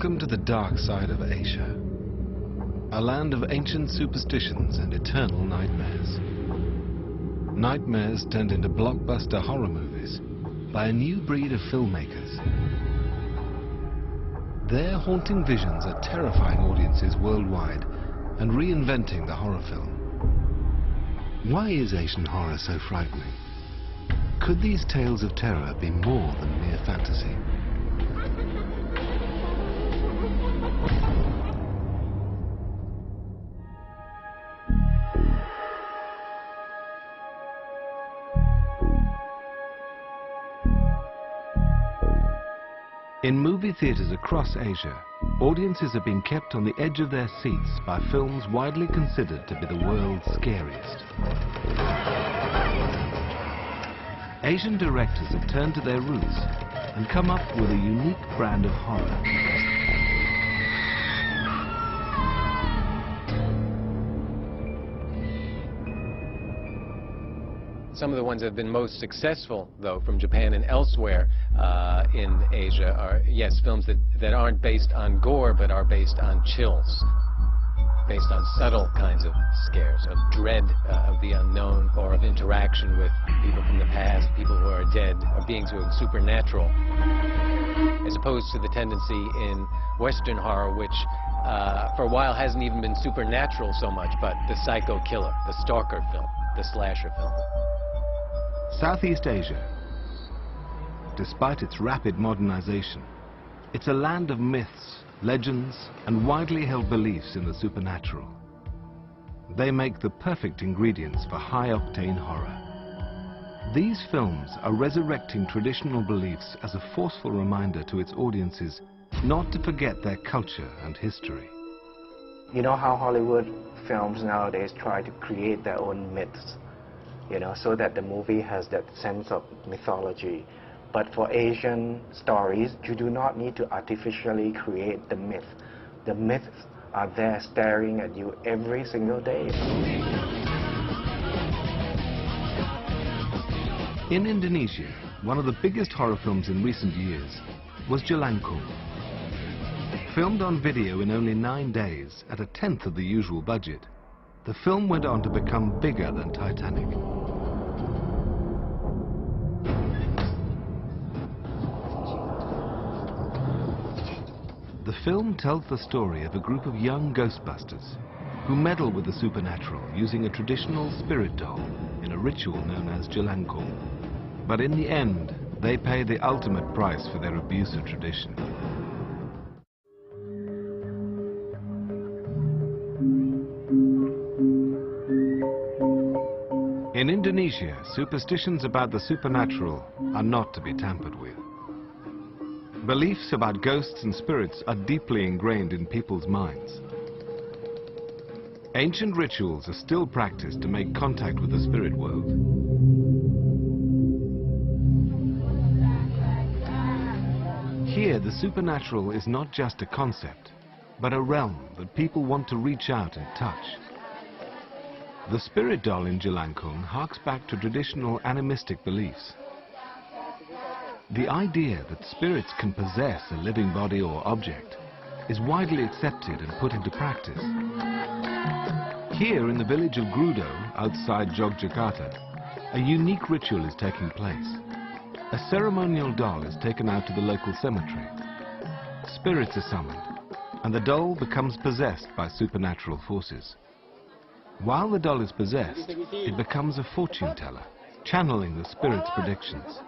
Welcome to the dark side of Asia, a land of ancient superstitions and eternal nightmares. Nightmares turned into blockbuster horror movies by a new breed of filmmakers. Their haunting visions are terrifying audiences worldwide and reinventing the horror film. Why is Asian horror so frightening? Could these tales of terror be more than mere fantasy? In movie theaters across Asia, audiences are being kept on the edge of their seats by films widely considered to be the world's scariest. Asian directors have turned to their roots and come up with a unique brand of horror. Some of the ones that have been most successful, though, from Japan and elsewhere in Asia are, yes, films that aren't based on gore, but are based on chills, based on subtle kinds of scares, of dread of the unknown, or of interaction with people from the past, people who are dead, or beings who are supernatural, as opposed to the tendency in Western horror, which for a while hasn't even been supernatural so much, but the psycho killer, the stalker film, the slasher film. Southeast Asia, despite its rapid modernization, it's a land of myths, legends, and widely held beliefs in the supernatural. They make the perfect ingredients for high-octane horror. These films are resurrecting traditional beliefs as a forceful reminder to its audiences not to forget their culture and history. You know how Hollywood films nowadays try to create their own myths, so that the movie has that sense of mythology. But for Asian stories, you do not need to artificially create the myth. The myths are there staring at you every single day. In Indonesia, one of the biggest horror films in recent years was Jelangkung. Filmed on video in only 9 days at a tenth of the usual budget, the film went on to become bigger than Titanic. The film tells the story of a group of young ghostbusters who meddle with the supernatural using a traditional spirit doll in a ritual known as Jelangkung. But in the end, they pay the ultimate price for their abuse of tradition. In Indonesia, superstitions about the supernatural are not to be tampered with. Beliefs about ghosts and spirits are deeply ingrained in people's minds. Ancient rituals are still practiced to make contact with the spirit world. Here, the supernatural is not just a concept, but a realm that people want to reach out and touch. The spirit doll in Jelangkung harks back to traditional animistic beliefs. The idea that spirits can possess a living body or object is widely accepted and put into practice. Here in the village of Grudo, outside Yogyakarta, a unique ritual is taking place. A ceremonial doll is taken out to the local cemetery. Spirits are summoned, and the doll becomes possessed by supernatural forces. While the doll is possessed, it becomes a fortune teller, channeling the spirit's predictions.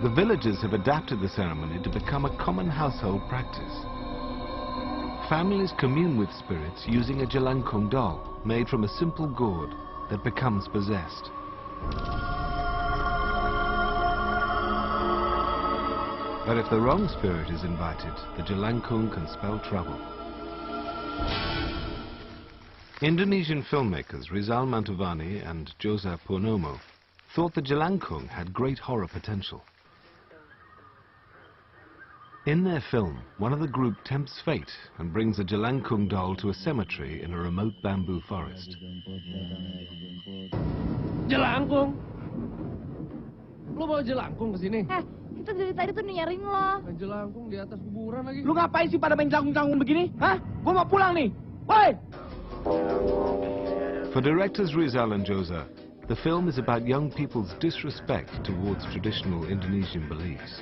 The villagers have adapted the ceremony to become a common household practice. Families commune with spirits using a Jelangkung doll made from a simple gourd that becomes possessed. But if the wrong spirit is invited, the Jelangkung can spell trouble. Indonesian filmmakers Rizal Mantovani and Joza Purnomo thought the Jelangkung had great horror potential. In their film, one of the group tempts fate and brings a Jelangkung doll to a cemetery in a remote bamboo forest. Jelangkung? Lo bawa Jelangkung ke sini? tuh dari tadi tuh nyariin lo. Jelangkung di atas kuburan lagi. Lu ngapain sih pada main canggung-canggung begini? Hah? Gua mau pulang nih. Woi! For directors Rizal and Joza, the film is about young people's disrespect towards traditional Indonesian beliefs.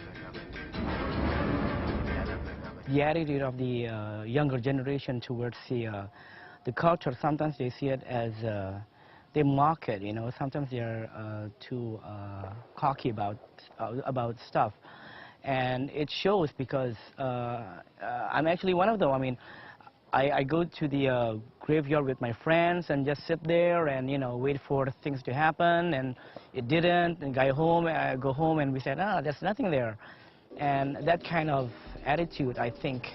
The attitude of the younger generation towards the culture, sometimes they see it as they mock it, you know. Sometimes they're too cocky about stuff, and it shows because I'm actually one of them. I mean, I go to the graveyard with my friends and just sit there and, you know, wait for things to happen, and it didn't. And I go home and we said, there's nothing there, and that kind of attitude, I think,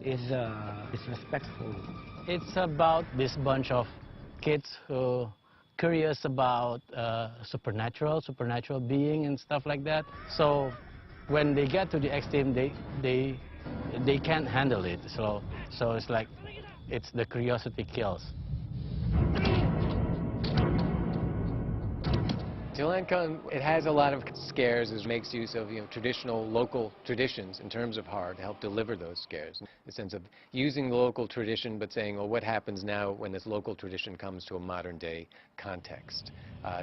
is disrespectful. It's about this bunch of kids who curious about supernatural being and stuff like that. So when they get to the extreme, they can't handle it. So it's like it's the curiosity kills. Jelangkung, it has a lot of scares. It makes use of, traditional local traditions in terms of horror to help deliver those scares. The sense of using the local tradition but saying, well, what happens now when this local tradition comes to a modern day context?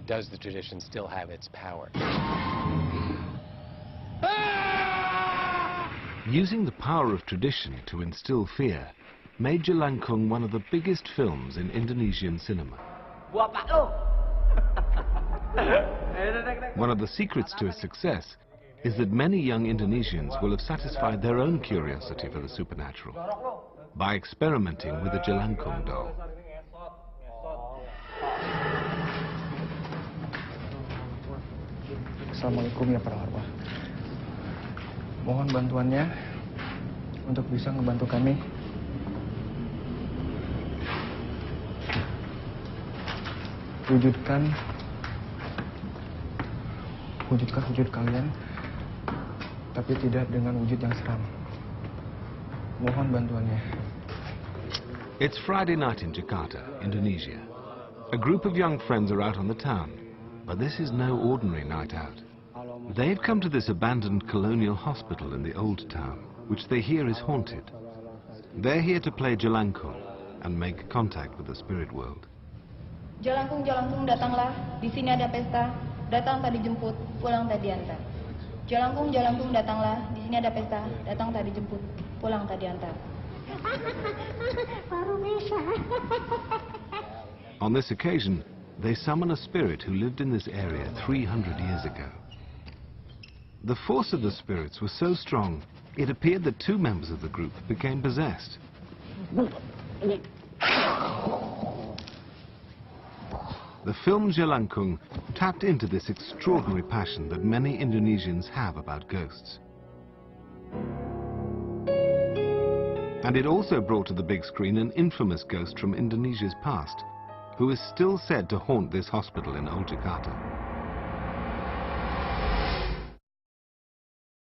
Does the tradition still have its power? Using the power of tradition to instill fear made Jelangkung one of the biggest films in Indonesian cinema. One of the secrets to its success is that many young Indonesians will have satisfied their own curiosity for the supernatural by experimenting with a Jelangkung doll. Assalamualaikum ya para arwah. Mohon bantuannya untuk bisa membantu kami. Wujudkan wujud kalian, tapi tidak dengan wujud yang seram. Mohon bantuannya. It's Friday night in Jakarta, Indonesia. A group of young friends are out on the town, but this is no ordinary night out. They've come to this abandoned colonial hospital in the old town, which they hear is haunted. They're here to play Jelangkung and make contact with the spirit world. Jelangkung, Jelangkung, datanglah. Di sini ada pesta. Datang tadi jemput, pulang tadi antar. Jelangkung, Jelangkung, datanglah. Di sini ada pesta. Datang tadi jemput, pulang tadi antar. On this occasion, they summon a spirit who lived in this area 300 years ago. The force of the spirits was so strong, it appeared that two members of the group became possessed. The film Jelangkung tapped into this extraordinary passion that many Indonesians have about ghosts. And it also brought to the big screen an infamous ghost from Indonesia's past, who is still said to haunt this hospital in Old Jakarta.